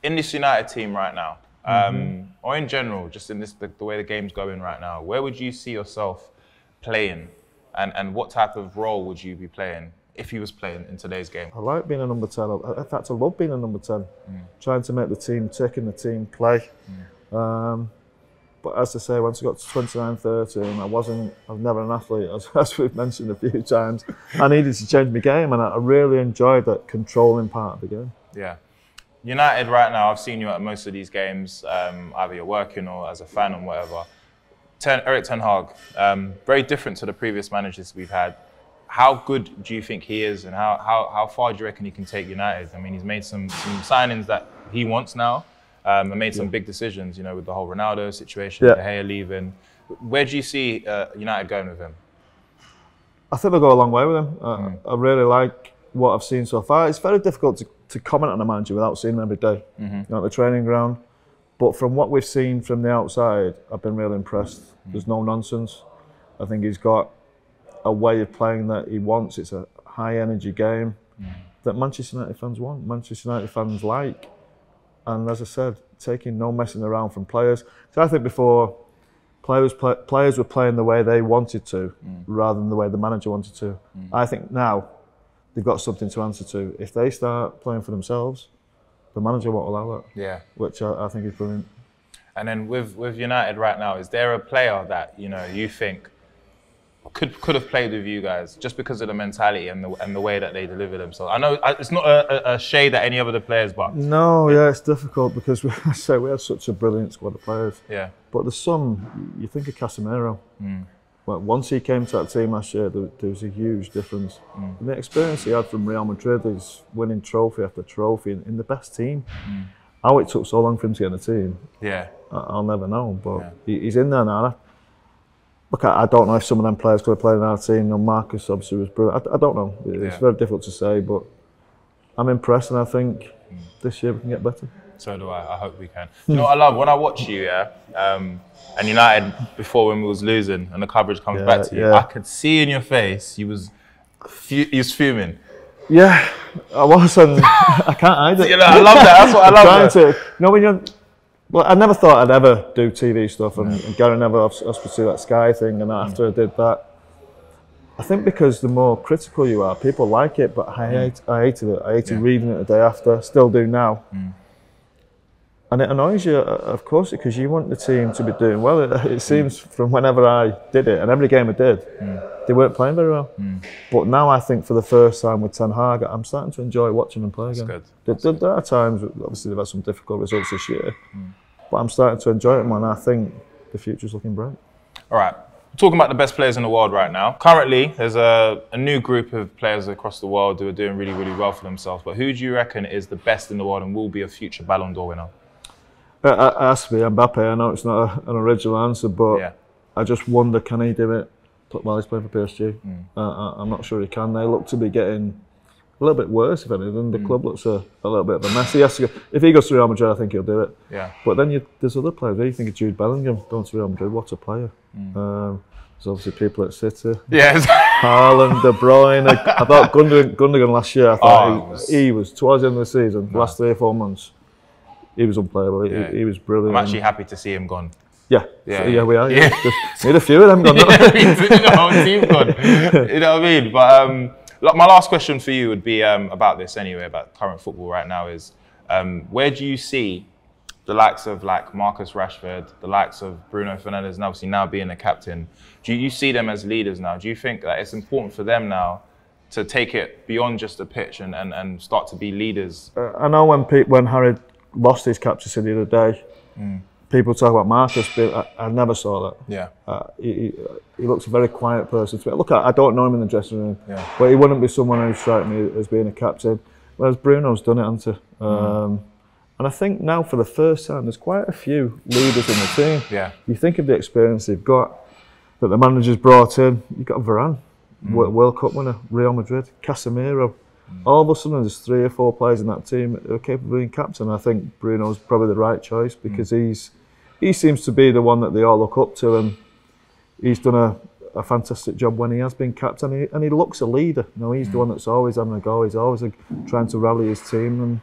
in this United team right now, or in general, just in the way the game's going right now, where would you see yourself playing? And what type of role would you be playing if you was playing in today's game? I like being a number 10. In fact, I love being a number 10. Trying to make the team tick and the team play. But as I say, once I got to 29, 30, I was never an athlete, as we've mentioned a few times. I needed to change my game, and I really enjoyed that controlling part of the game. Yeah. United right now, I've seen you at most of these games, either you're working or as a fan or whatever. Erik Ten Hag, very different to the previous managers we've had. How good do you think he is, and how far do you reckon he can take United? I mean, he's made some signings that he wants now. And made some big decisions, with the whole Ronaldo situation, De Gea leaving. Where do you see United going with him? I think they'll go a long way with him. I really like what I've seen so far. It's very difficult to comment on a manager without seeing him every day, at the training ground. But from what we've seen from the outside, I've been really impressed. There's no nonsense. I think he's got a way of playing that he wants. It's a high energy game that Manchester United fans want, Manchester United fans like. And as I said, taking no messing around from players. So I think before, players were playing the way they wanted to, rather than the way the manager wanted to. I think now they've got something to answer to. If they start playing for themselves, the manager won't allow that. Yeah, which I think is brilliant. And then with United right now, is there a player that you think could have played with you guys just because of the mentality and the way that they deliver themselves? I know it's not a shade at any of the players, but no, yeah, it's difficult because we had such a brilliant squad of players. Yeah, but there's some, you think of Casemiro. But once he came to that team last year, there was a huge difference. And the experience he had from Real Madrid is winning trophy after trophy in the best team. How it took so long for him to get in the team, I'll never know. But he's in there now. Look, I don't know if some of them players could have played in our team. Marcus obviously was brilliant. I don't know. It's very difficult to say, but I'm impressed, and I think this year we can get better. So do I. I hope we can. You know what I love? When I watch you, and United, before when we was losing and the coverage comes back to you, I could see in your face you was fuming. Yeah, I was, and I can't hide it. I love that. That's what I love. When you're, well, I never thought I'd ever do TV stuff, and Gary never asked to do that Sky thing, and after I did that, I think because the more critical you are, people like it, but I hated it. I hated reading it the day after, still do now. And it annoys you, of course, because you want the team to be doing well. It seems from whenever I did it, and every game I did, they weren't playing very well. But now I think for the first time with Ten Hag, I'm starting to enjoy watching them play again. There are times, obviously they've had some difficult results this year, but I'm starting to enjoy it more, and I think the future's looking bright. All right, talking about the best players in the world right now. Currently, there's a new group of players across the world who are doing really, really well for themselves. But who do you reckon is the best in the world and will be a future Ballon d'Or winner? It has to be Mbappe. I know it's not an original answer, but I just wonder, can he do it while he's playing for PSG? I'm not sure he can. They look to be getting a little bit worse, if anything. The club looks a little bit of a mess. He has to go. If he goes to Real Madrid, I think he'll do it. But then there's other players. You think of Jude Bellingham going to Real Madrid. What a player. There's obviously people at City. Haaland, De Bruyne. I thought Gundogan last year, I thought he was, towards the end of the season, the last 3 or 4 months, he was unplayable. He was brilliant. I'm actually happy to see him gone. Yeah, we are. Need a few of them gone. The whole team gone. You know what I mean? But my last question for you would be about this anyway, about current football right now is, where do you see the likes of like Marcus Rashford, the likes of Bruno Fernandes, and obviously now being a captain? Do you see them as leaders now? Do you think that it's important for them now to take it beyond just the pitch and start to be leaders? I know when Harry lost his captaincy the other day, people talk about Marcus, but I never saw that. He looks a very quiet person to me. Look, I don't know him in the dressing room, but he wouldn't be someone who strikes me as being a captain. Whereas Bruno's done it, hasn't he? And I think now for the first time, there's quite a few leaders in the team. You think of the experience they've got, that the manager's brought in. You've got Veron, World Cup winner, Real Madrid, Casemiro. All of a sudden, there's 3 or 4 players in that team who are capable of being captain. I think Bruno's probably the right choice because he seems to be the one that they all look up to, and he's done a fantastic job when he has been captain, and he looks a leader. You know, he's the one that's always having a go. He's always trying to rally his team, and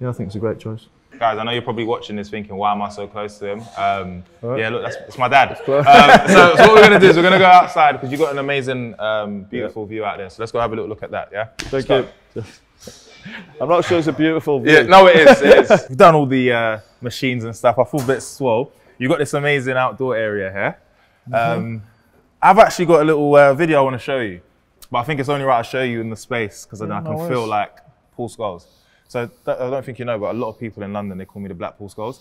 I think it's a great choice. Guys, I know you're probably watching this thinking, why am I so close to him? Yeah, look, it's my dad. So what we're going to do is we're going to go outside because you've got an amazing, beautiful view out there. So let's go have a little look at that, yeah? Thank you. I'm not sure it's a beautiful view. Yeah, no, it is. We've done all the machines and stuff. I feel a bit swole. You've got this amazing outdoor area here. I've actually got a little video I want to show you, but I think it's only right I show you in the space because then I can feel like Paul Scholes. So I don't think you know, but a lot of people in London, they call me the Black Paul Scholes.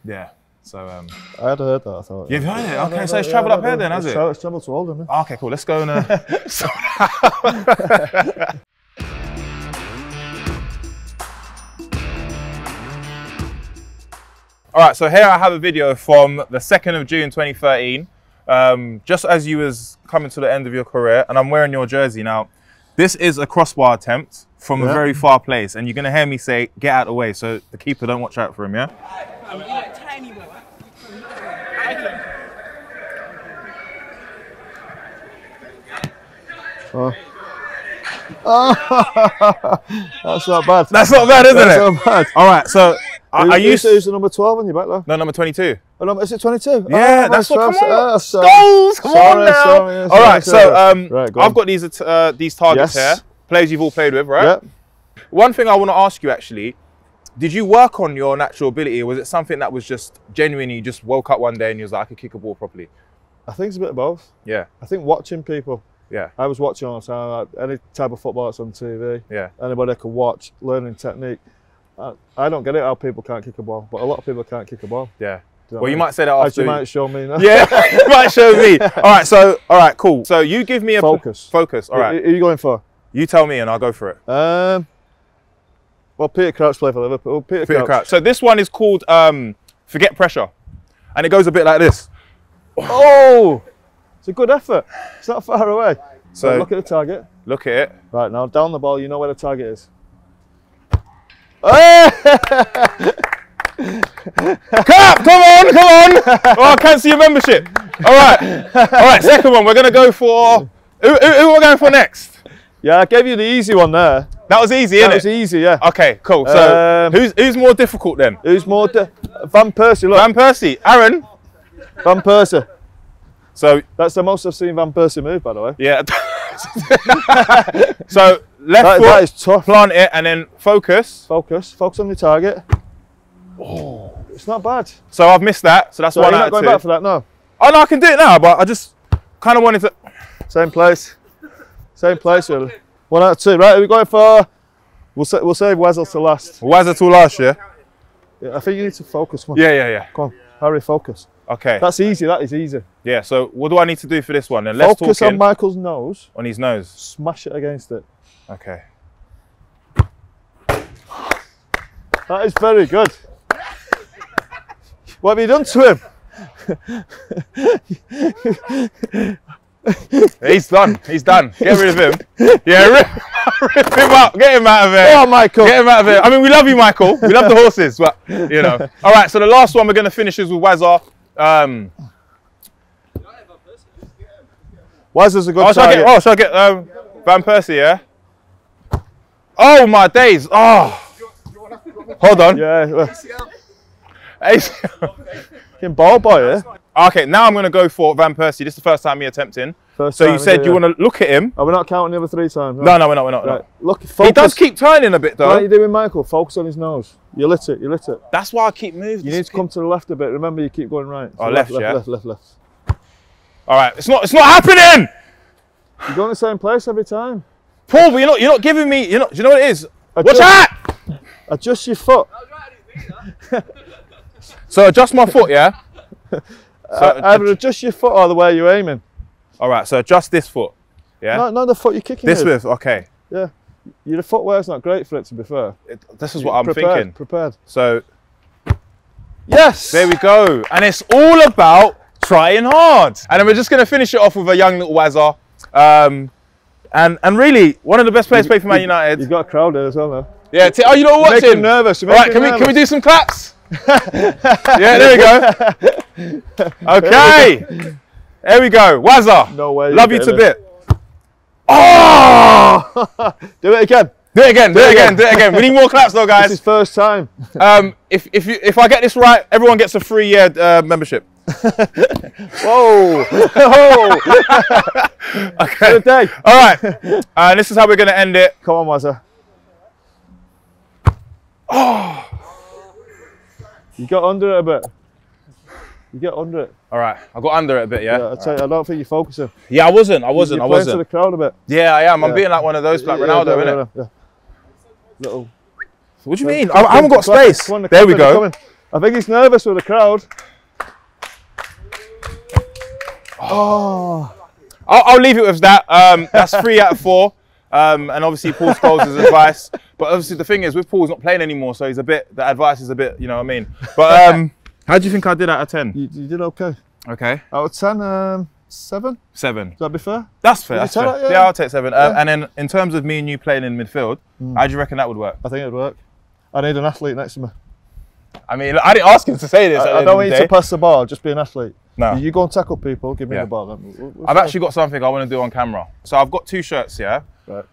Yeah. So I had heard that. I thought. You've heard it? Okay, so it's travelled up here then, has it? It's travelled to Oldham. Okay, cool. Let's go and. All right, so here I have a video from the 2nd of June 2013, just as you was coming to the end of your career, and I'm wearing your jersey now. This is a crossbar attempt from a very far place, and you're going to hear me say, get out of the way, so the keeper don't watch out for him, yeah? Oh. That's not bad. That's not bad, isn't it? That's not bad. All right, so are you... Who's the number 12 on your back there? No, number 22. Oh, no, is it 22? Yeah, oh, that's what, come on. Sorry. Scholes, come on now. Sorry, all right, so right, I've got these targets here. Players you've all played with, right? Yep. One thing I want to ask you, actually, did you work on your natural ability, or was it something that was just genuinely, you just woke up one day and you was like, I could kick a ball properly? I think it's a bit of both. Yeah. I think watching people. Yeah. I was watching all the time, like any type of football that's on TV. Yeah. Anybody I could watch, learning technique. I don't get it how people can't kick a ball, but a lot of people can't kick a ball. Yeah. You know Well, you might say that after. You might show me now. Yeah, you might show me. All right, cool. So you give me a focus. Focus, all right. Who are you going for? You tell me and I'll go for it. Well, Peter Crouch played for Liverpool. Peter Crouch. So this one is called Forget Pressure. And it goes a bit like this. Oh! It's a good effort. It's not far away. So right, look at the target. Look at it. Right, now down the ball, you know where the target is. Cap! Come on! Oh, I can't see your membership. All right, second one. We're going to go for... Who are we going for next? Yeah, I gave you the easy one there. That was easy, innit? That was easy, yeah. Okay, cool. So who's more difficult then? Who's more... Van Persie, look. Van Persie. Aaron? Van Persie. So that's the most I've seen Van Persie move, by the way. Yeah. So left foot, that is tough. Plant it and then focus. Focus on the target. Oh, it's not bad. So I've missed that. So that's 1 out of 2. You're not going back for that, no? Oh no, I can do it now, but I just kind of wanted to. Same place. Same place, really. 1 out of 2. Right, are we going for? We'll save Wessel to last. Wessel to last, yeah. Yeah, I think you need to focus. Come on. Yeah. Come on, Harry, focus. Okay. That's easy. That is easy. Yeah. So what do I need to do for this one? Then let's focus on Michael's nose. On his nose. Smash it against it. Okay. That is very good. What have you done to him? He's done. He's done. Get rid of him. Yeah, rip him up. Get him out of here. Oh, Michael. Get him out of here. I mean, we love you, Michael. We love the horses, but you know. All right. So the last one we're going to finish is with Wazza. Wazza's a good target. Shall I get Van Persie? Yeah. Oh my days. Oh. Hold on. Yeah. Fucking ball boy, yeah. Okay, now I'm going to go for Van Persie. This is the first time me attempting. So you said you want to look at him. Oh, we're not counting the other 3 times. No, we're not. Right. Look, focus. He does keep turning a bit though. What are you doing, Michael? Focus on his nose. You lit it. That's why I keep moving. You need to come to the left a bit. Remember, you keep going right. So left. Left. All right, it's not happening. You're going the same place every time. Paul, but you're not giving me. Do you know what it is? Watch out! Adjust your foot. So adjust my foot, yeah. So either adjust your foot or the way you're aiming. All right, so adjust this foot, yeah. No, the foot you're kicking. This with, okay. Yeah, your footwear's not great for it, to be fair. This is what I'm thinking. Prepared. So, yes, there we go, and it's all about trying hard. And then we're just going to finish it off with a young little Wazza, and really one of the best players to play for Man United. You've got a crowd there as well, now. Yeah. You know what? Making him nervous. All right, can we do some claps? Yeah, there we go. Okay, there we go. Wazza. No way. Love you to bit. Oh! Do it again. Do it again. We need more claps though, guys. This is first time. If I get this right, everyone gets a 3-year membership. Whoa! Okay. Good day. All right. And this is how we're going to end it. Come on, Wazza. Oh! You got under it a bit. You get under it. All right. I got under it a bit, yeah? I tell you, I don't think you're focusing. Yeah, I wasn't. You're playing to the crowd a bit. Yeah, I am. I'm being like one of those, like Ronaldo, innit? Yeah. Little. What do you mean? I haven't got space. There we go. I think he's nervous with the crowd. Oh. I'll leave it with that. That's 3 out of 4. And obviously Paul Scholes' advice. But obviously the thing is, with Paul's not playing anymore, so he's the advice is a bit, you know what I mean? But how do you think I did out of 10? You did okay. Okay. Out of 10, 7? 7. Does that be fair? That's fair. That's fair. That, yeah, I'll take 7. And then in terms of me and you playing in midfield, how do you reckon that would work? I think it'd work. I need an athlete next to me. I mean, I didn't ask him to say this. I don't want you to pass the ball, just be an athlete. No. You go and tackle people, give me the ball. I've actually got something I want to do on camera. So I've got 2 shirts, yeah? Right.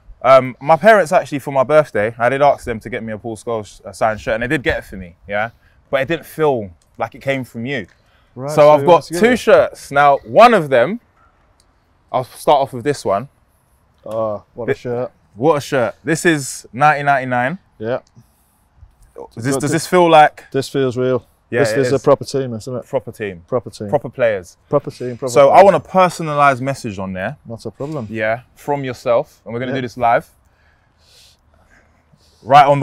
My parents actually, for my birthday, I did ask them to get me a Paul Scholes signed shirt, and they did get it for me, yeah? But it didn't feel like it came from you. Right, so I've got 2 shirts. Now, one of them, I'll start off with this one. Oh, what a shirt. What a shirt. This is 1999. Yeah. Does this feel like... This feels real. Yeah, this is a proper team, isn't it? Proper team. Proper team. Proper players. Proper team, proper So players. I want a personalised message on there. Not a problem. Yeah, from yourself. And we're going to do this live. Right on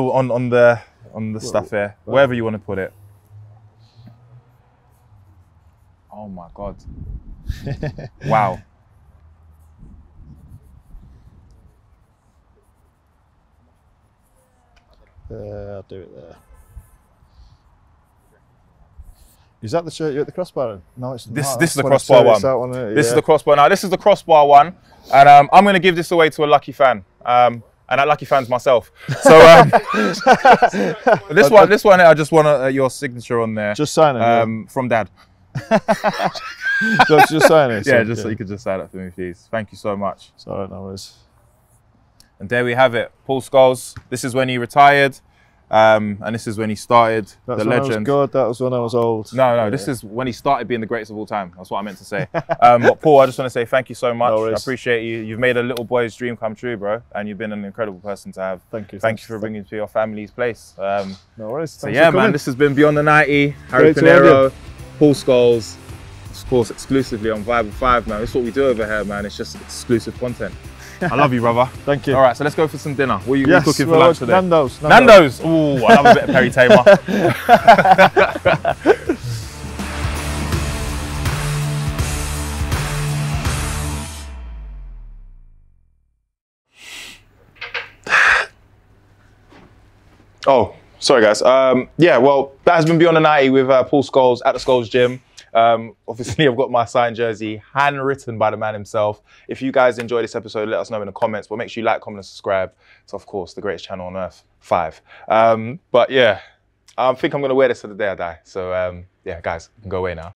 the stuff here. Wherever you want to put it. Oh my God. Wow. I'll do it there. Is that the shirt you're at the crossbar in? No, it's This not. is the crossbar one. This is the crossbar. Now, this is the crossbar one. And I'm going to give this away to a lucky fan. And that lucky fan's myself. So this one, I just want your signature on there. Just sign it. From Dad. Just sign it. Yeah, just so you could just sign it for me, please. Thank you so much. It's all right, no worries. And there we have it. Paul Scholes. This is when he retired. And this is when he started, That's the when legend. I was good, that was when I was old. No, this is when he started being the greatest of all time. That's what I meant to say. But Paul, I just want to say thank you so much. I appreciate you. You've made a little boy's dream come true, bro. And you've been an incredible person to have. Thank you. Thank you for bringing to your family's place. No worries. So yeah, man, this has been Beyond the 90. Harry Pinero, Paul Scholes, of course, exclusively on Vibe 5, man. That's what we do over here, man. It's just exclusive content. I love you, brother. Thank you. All right, so let's go for some dinner. What are you cooking for lunch today? Nando's. Nando's. Ooh, I love a bit of Perry Tamer. Oh, sorry guys. Yeah, well, that has been Beyond the 90 with Paul Scholes at the Scholes Gym. Obviously, I've got my signed jersey, handwritten by the man himself. If you guys enjoy this episode, let us know in the comments. But make sure you like, comment, and subscribe. It's, of course, the greatest channel on earth, 5. But yeah, I think I'm going to wear this to the day I die. So yeah, guys, you can go away now.